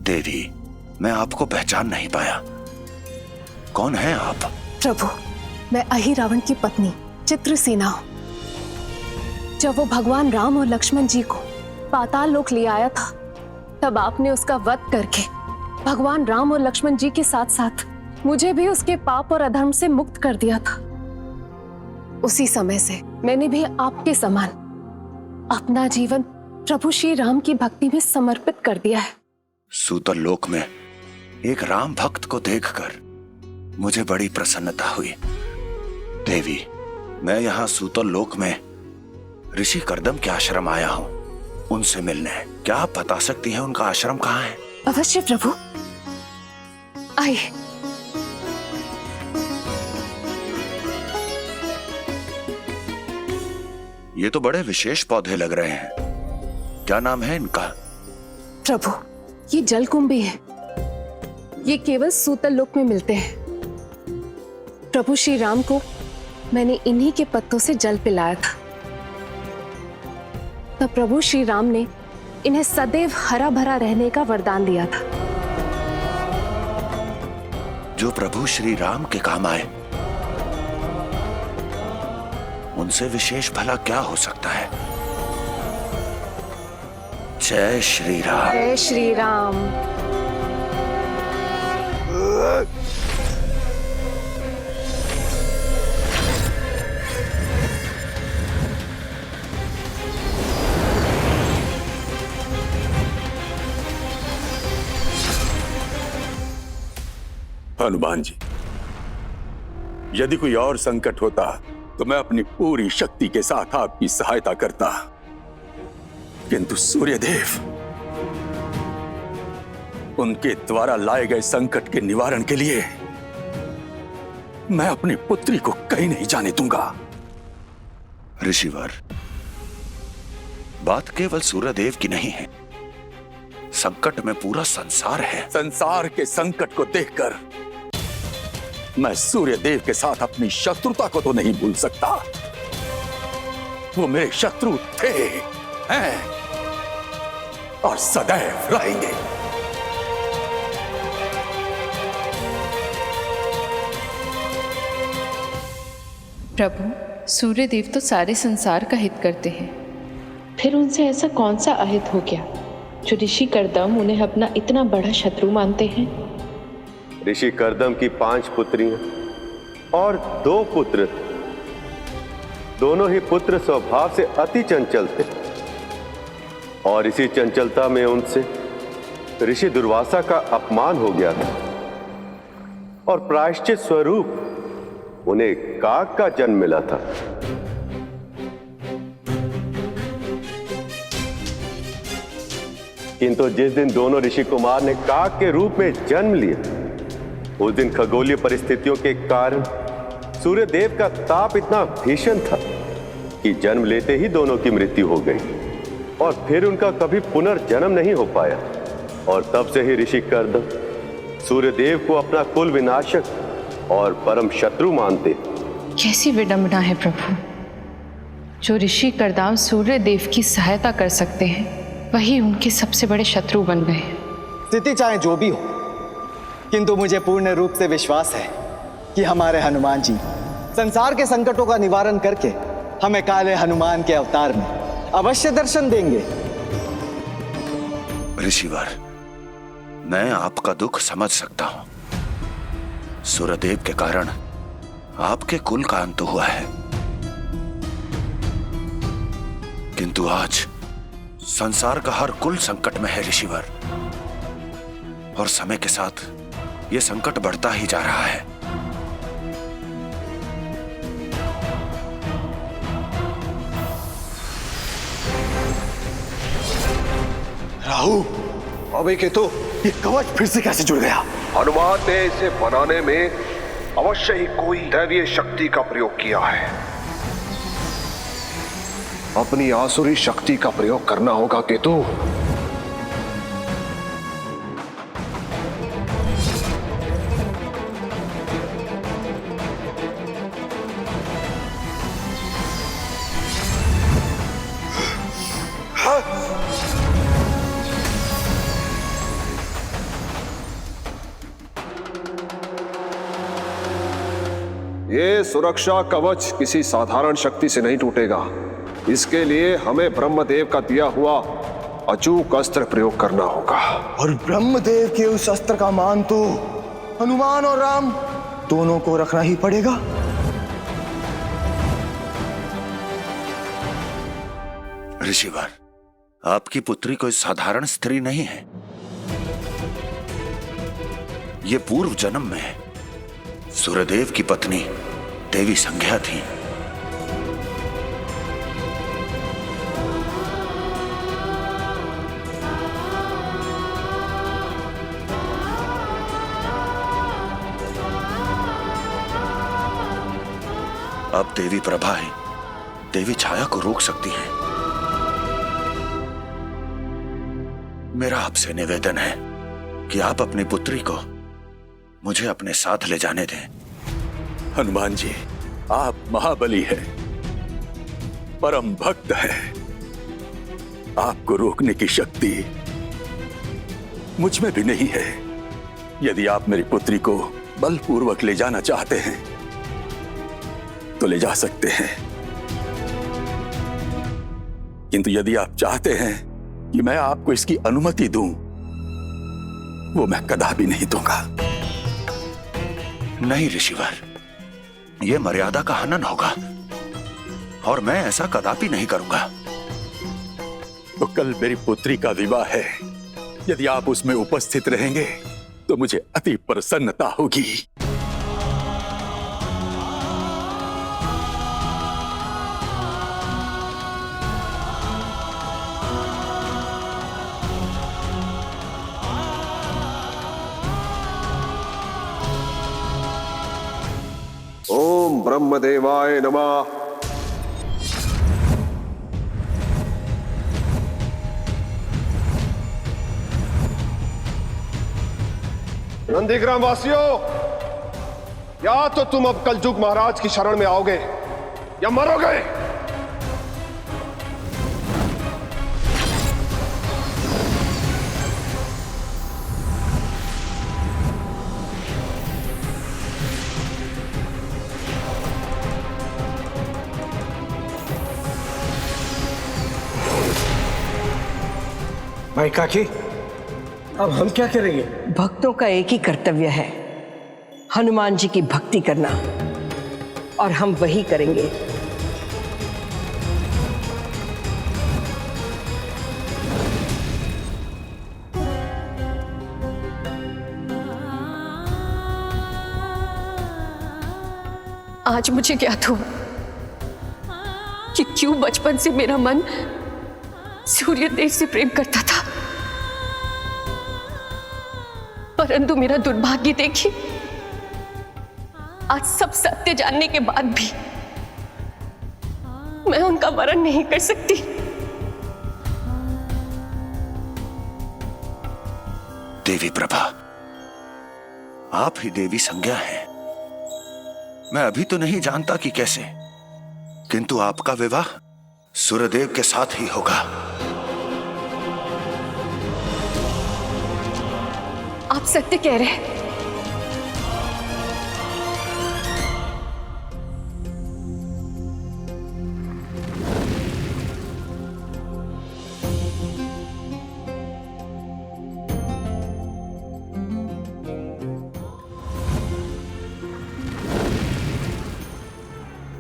देवी, मैं आपको पहचान नहीं पाया। कौन है आप? प्रभु, मैं अहि रावण की पत्नी चित्रसेना हूं। जब वो भगवान राम और लक्ष्मण जी को पाताल लोक ले आया था, तब आपने उसका वध करके भगवान राम और लक्ष्मण जी के साथ साथ मुझे भी उसके पाप और अधर्म से मुक्त कर दिया था। उसी समय से मैंने भी आपके समान अपना जीवन प्रभु श्री राम की भक्ति में समर्पित कर दिया है। सूतल लोक में एक राम भक्त को देखकर मुझे बड़ी प्रसन्नता हुई। देवी, मैं यहाँ सूतल लोक में ऋषि कर्दम के आश्रम आया हूँ, उनसे मिलने। क्या आप बता सकती हैं उनका आश्रम कहाँ है? अवश्य प्रभु, आइए। ये तो बड़े विशेष पौधे लग रहे हैं, क्या नाम है इनका? प्रभु, ये जलकुंभी है। ये केवल सूतल लोक में मिलते हैं। प्रभु श्री राम को मैंने इन्हीं के पत्तों से जल पिलाया था। तब प्रभु श्री राम ने इन्हें सदैव हरा भरा रहने का वरदान दिया था। जो प्रभु श्री राम के काम आए, उनसे विशेष भला क्या हो सकता है? जय श्री राम। जय श्री राम। हनुमान जी, यदि कोई और संकट होता तो मैं अपनी पूरी शक्ति के साथ आपकी सहायता करता, किंतु सूर्यदेव, उनके द्वारा लाए गए संकट के निवारण के लिए मैं अपनी पुत्री को कहीं नहीं जाने दूंगा। ऋषिवर, बात केवल सूर्यदेव की नहीं है, संकट में पूरा संसार है। संसार के संकट को देखकर मैं सूर्यदेव के साथ अपनी शत्रुता को तो नहीं भूल सकता। वो मेरे शत्रु थे, हैं और सदैव रहेंगे। प्रभु, सूर्यदेव तो सारे संसार का हित करते हैं, फिर उनसे ऐसा कौन सा अहित हो गया जो ऋषि कर्दम उन्हें अपना इतना बड़ा शत्रु मानते हैं? ऋषि कर्दम की 5 पुत्रियां और 2 पुत्र, दोनों ही पुत्र स्वभाव से अति चंचल थे, और इसी चंचलता में उनसे ऋषि दुर्वासा का अपमान हो गया था, और प्रायश्चित स्वरूप उन्हें काग का जन्म मिला था। किंतु जिस दिन दोनों ऋषि कुमार ने काग के रूप में जन्म लिया, उस दिन खगोलीय परिस्थितियों के कारण सूर्यदेव का ताप इतना भीषण था कि जन्म लेते ही दोनों की मृत्यु हो गई, और फिर उनका कभी पुनर्जन्म नहीं हो पाया। और तब से ही ऋषि कर्दम सूर्यदेव को अपना कुल विनाशक और परम शत्रु मानते। कैसी विडंबना है प्रभु, जो ऋषि कर्दम सूर्यदेव की सहायता कर सकते हैं, वही उनके सबसे बड़े शत्रु बन गए। स्थिति चाहे जो भी हो, किंतु मुझे पूर्ण रूप से विश्वास है कि हमारे हनुमान जी संसार के संकटों का निवारण करके हमें काले हनुमान के अवतार में अवश्य दर्शन देंगे। ऋषिवर, मैं आपका दुख समझ सकता हूं। सूर्यदेव के कारण आपके कुल का अंत हुआ है, किंतु आज संसार का हर कुल संकट में है ऋषिवर, और समय के साथ यह संकट बढ़ता ही जा रहा है। राहु, अबे केतु, ये कवच फिर से कैसे जुड़ गया? हनुमान ने इसे बनाने में अवश्य ही कोई दैवीय शक्ति का प्रयोग किया है। अपनी आसुरी शक्ति का प्रयोग करना होगा केतु। ये सुरक्षा कवच किसी साधारण शक्ति से नहीं टूटेगा। इसके लिए हमें ब्रह्मदेव का दिया हुआ अचूक अस्त्र प्रयोग करना होगा। और ब्रह्मदेव के उस अस्त्र का मान तो हनुमान और राम दोनों को रखना ही पड़ेगा। ऋषिवर, आपकी पुत्री कोई साधारण स्त्री नहीं है। ये पूर्व जन्म में सूर्यदेव की पत्नी देवी संज्ञा थी। अब देवी प्रभा है, देवी छाया को रोक सकती है। मेरा आपसे निवेदन है कि आप अपनी पुत्री को मुझे अपने साथ ले जाने दें। हनुमान जी, आप महाबली हैं, परम भक्त हैं। आपको रोकने की शक्ति मुझ में भी नहीं है। यदि आप मेरी पुत्री को बलपूर्वक ले जाना चाहते हैं तो ले जा सकते हैं, किंतु यदि आप चाहते हैं कि मैं आपको इसकी अनुमति दूं, वो मैं कदापि नहीं दूंगा। नहीं ऋषिवर, यह मर्यादा का हनन होगा और मैं ऐसा कदापि नहीं करूंगा। तो कल मेरी पुत्री का विवाह है, यदि आप उसमें उपस्थित रहेंगे तो मुझे अति प्रसन्नता होगी। ओम ब्रह्मदेवाय नमः। नंदीग्राम वासियों, या तो तुम अब कलजुग महाराज की शरण में आओगे या मरोगे। भाई काकी, अब हम क्या करेंगे? भक्तों का एक ही कर्तव्य है, हनुमान जी की भक्ति करना, और हम वही करेंगे। आज मुझे ज्ञात हुआ कि क्यों बचपन से मेरा मन सूर्यदेव से प्रेम करता था, परंतु मेरा दुर्भाग्य देखिए, आज सब सत्य जानने के बाद भी मैं उनका वरण नहीं कर सकती। देवी प्रभा, आप ही देवी संज्ञा हैं। मैं अभी तो नहीं जानता कि कैसे, किंतु आपका विवाह सूर्यदेव के साथ ही होगा। आप सत्य कह रहे हैं।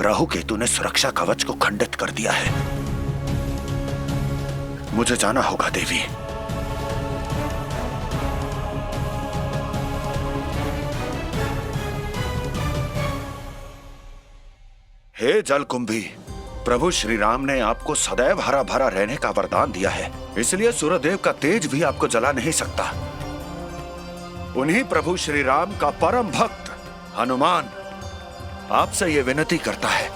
राहु केतु ने सुरक्षा कवच को खंडित कर दिया है। मुझे जाना होगा देवी। हे जलकुंभी, प्रभु श्री राम ने आपको सदैव हरा भरा रहने का वरदान दिया है, इसलिए सूर्यदेव का तेज भी आपको जला नहीं सकता। उन्हीं प्रभु श्री राम का परम भक्त हनुमान आपसे यह विनती करता है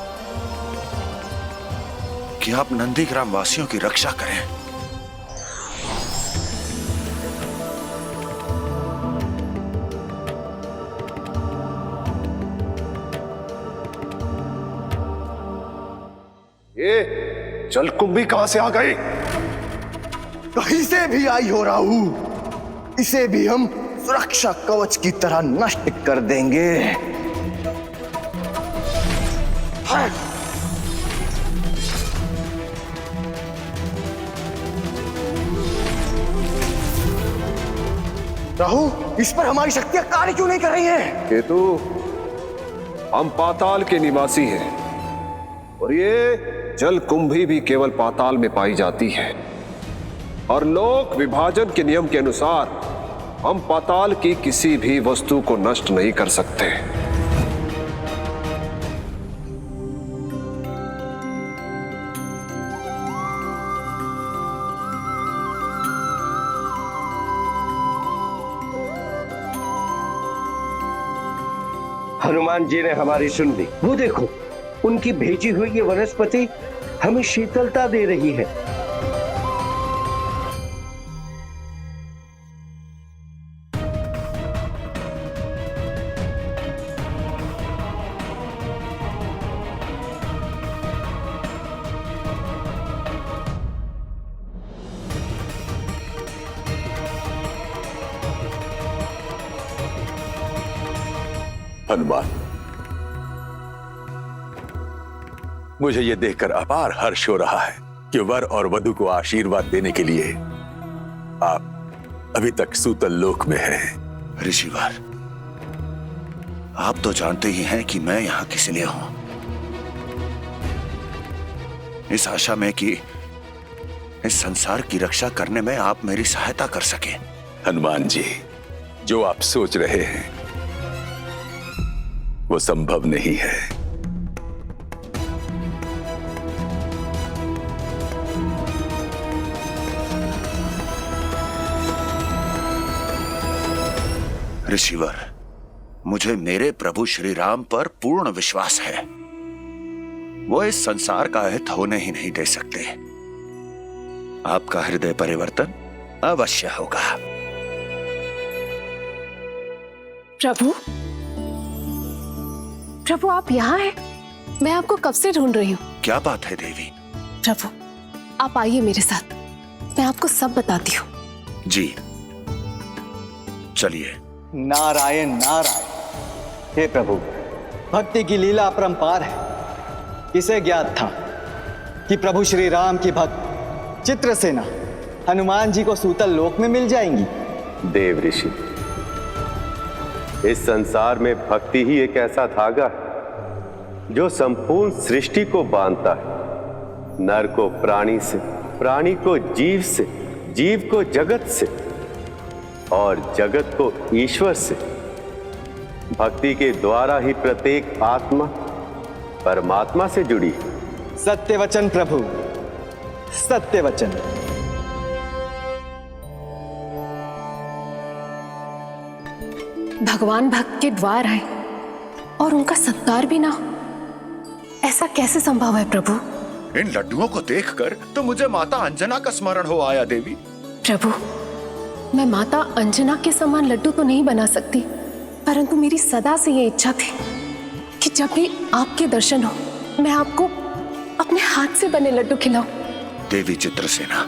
कि आप नंदीग्राम वासियों की रक्षा करें। ये जलकुंभी कहां से आ गई? कहीं से भी आई हो राहु, इसे भी हम सुरक्षा कवच की तरह नष्ट कर देंगे। राहु, इस पर हमारी शक्तियां कार्य क्यों नहीं कर रही हैं? केतु, हम पाताल के निवासी हैं और ये जल कुंभी भी केवल पाताल में पाई जाती है और लोक विभाजन के नियम के अनुसार हम पाताल की किसी भी वस्तु को नष्ट नहीं कर सकते। हनुमान जी ने हमारी सुन ली। वो देखो, उनकी भेजी हुई ये वनस्पति हमें शीतलता दे रही है। हनुमान, मुझे यह देखकर अपार हर्ष हो रहा है कि वर और वधु को आशीर्वाद देने के लिए आप अभी तक सूतल लोक में हैं। ऋषिवर, आप तो जानते ही हैं कि मैं यहां किस लिए हूं। इस आशा में कि इस संसार की रक्षा करने में आप मेरी सहायता कर सके। हनुमान जी, जो आप सोच रहे हैं वो संभव नहीं है। ऋषिवर, मुझे मेरे प्रभु श्री राम पर पूर्ण विश्वास है। वो इस संसार का हित होने ही नहीं दे सकते। आपका हृदय परिवर्तन अवश्य होगा। प्रभु, प्रभु आप यहाँ हैं? मैं आपको कब से ढूंढ रही हूँ। क्या बात है देवी? प्रभु, आप आइए मेरे साथ, मैं आपको सब बताती हूँ। जी, चलिए। नारायण नारायण। हे प्रभु, भक्ति की लीला अपरंपार है। किसे ज्ञात था कि प्रभु श्री राम की भक्त चित्रसेना हनुमान जी को सूतल लोक में मिल जाएंगी। देव ऋषि, इस संसार में भक्ति ही एक ऐसा धागा है जो संपूर्ण सृष्टि को बांधता है। नर को प्राणी से, प्राणी को जीव से, जीव को जगत से और जगत को ईश्वर से। भक्ति के द्वारा ही प्रत्येक आत्मा परमात्मा से जुड़ी है। सत्य वचन प्रभु, सत्य वचन। भगवान भक्त के द्वार आए और उनका सत्कार भी ना हो, ऐसा कैसे संभव है प्रभु? इन लड्डुओं को देखकर तो मुझे माता अंजना का स्मरण हो आया देवी। प्रभु, मैं माता अंजना के समान लड्डू तो नहीं बना सकती, परंतु मेरी सदा से ये इच्छा थी कि जब भी आपके दर्शन हो मैं आपको अपने हाथ से बने लड्डू खिलाऊं। देवी चित्रसेना,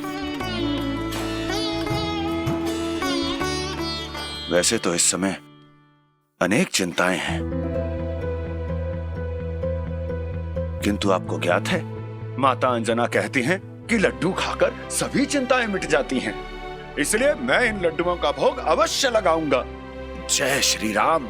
वैसे तो इस समय अनेक चिंताएं हैं, किंतु आपको ज्ञात है माता अंजना कहती हैं कि लड्डू खाकर सभी चिंताएं मिट जाती हैं। इसलिए मैं इन लड्डुओं का भोग अवश्य लगाऊंगा। जय श्री राम।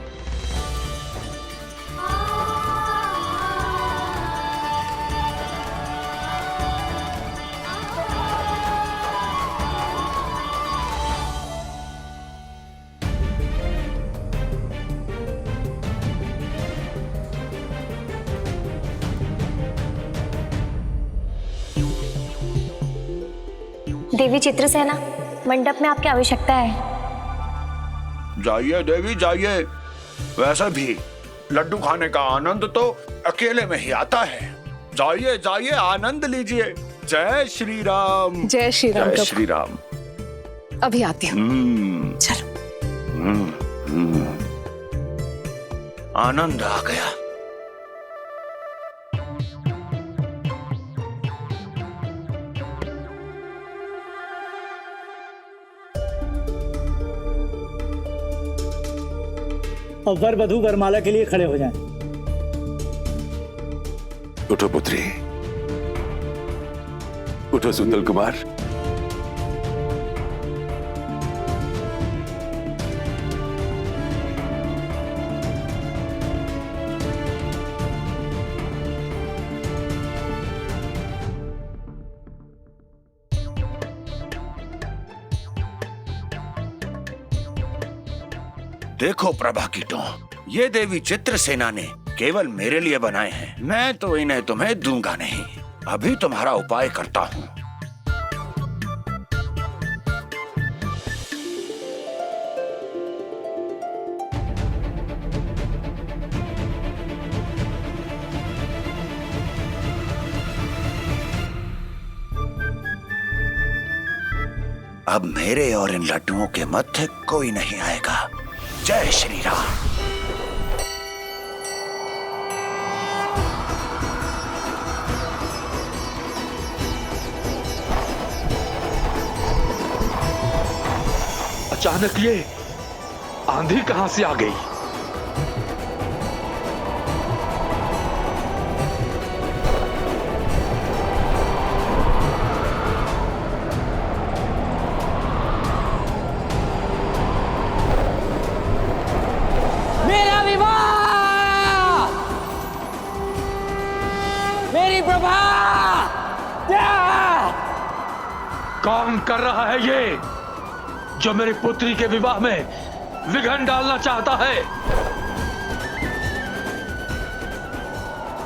देवी चित्रसेना, मंडप में आपकी आवश्यकता है। जाइए देवी जाइए। वैसे भी लड्डू खाने का आनंद तो अकेले में ही आता है। जाइए जाइए, आनंद लीजिए। जय श्री राम। जय श्री राम। जय श्री राम। अभी आती हूँ। चलो। आनंद आ गया। अब वर वधू वरमाला के लिए खड़े हो जाएं। उठो पुत्री, उठो सुतल कुमार। देखो प्रभा कीटों, ये देवी चित्रसेना ने केवल मेरे लिए बनाए हैं। मैं तो इन्हें तुम्हें दूंगा नहीं। अभी तुम्हारा उपाय करता हूँ। अब मेरे और इन लड्डुओं के मध्य कोई नहीं आएगा। जय श्री राम। अचानक ये आंधी कहां से आ गई? मेरा विवाह, मेरी प्रभा, कौन कर रहा है ये जो मेरी पुत्री के विवाह में विघ्न डालना चाहता है?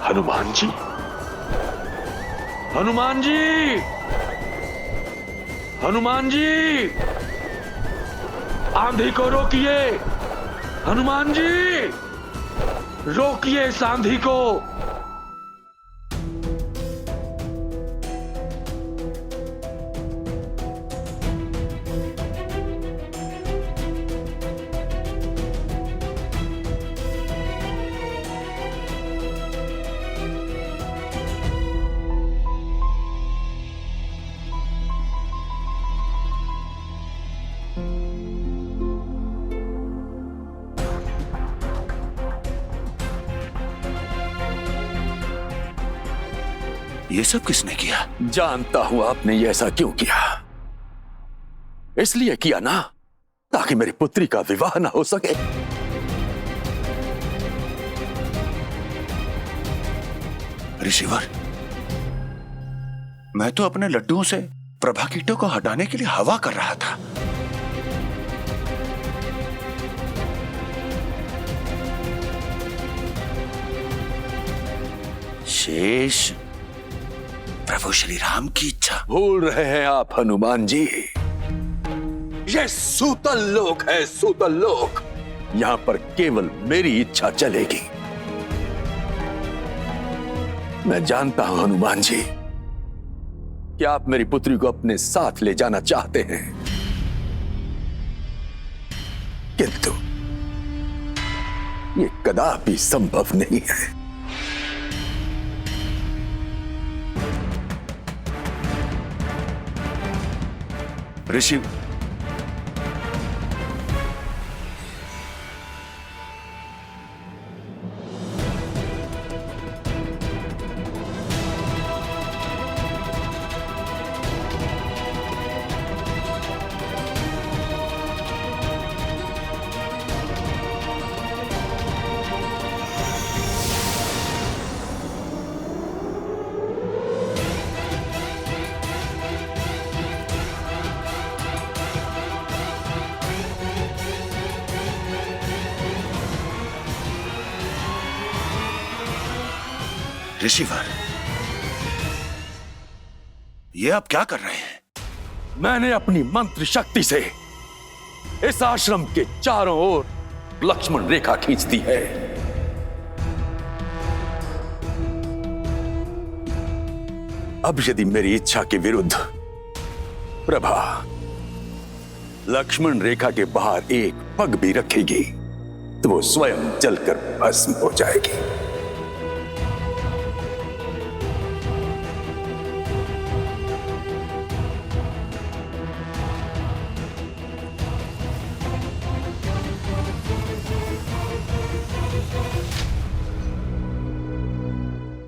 हनुमान जी, हनुमान जी, हनुमान जी, आंधी को रोकिए। हनुमान जी, रोकिए इस आंधी को। ये सब किसने किया? जानता हूं आपने ये ऐसा क्यों किया। इसलिए किया ना, ताकि मेरी पुत्री का विवाह ना हो सके। ऋषिवर, मैं तो अपने लड्डुओं से प्रभा कीटों को हटाने के लिए हवा कर रहा था। शेष प्रभु श्री राम की इच्छा। भूल रहे हैं आप हनुमान जी, ये सूतल लोक है, सूतल लोक। यहां पर केवल मेरी इच्छा चलेगी। मैं जानता हूं हनुमान जी कि आप मेरी पुत्री को अपने साथ ले जाना चाहते हैं, किंतु ये कदापि संभव नहीं है। ऋषि, ऋषिवर, ये आप क्या कर रहे हैं? मैंने अपनी मंत्र शक्ति से इस आश्रम के चारों ओर लक्ष्मण रेखा खींच दी है। अब यदि मेरी इच्छा के विरुद्ध प्रभा लक्ष्मण रेखा के बाहर एक पग भी रखेगी तो वो स्वयं जलकर भस्म हो जाएगी।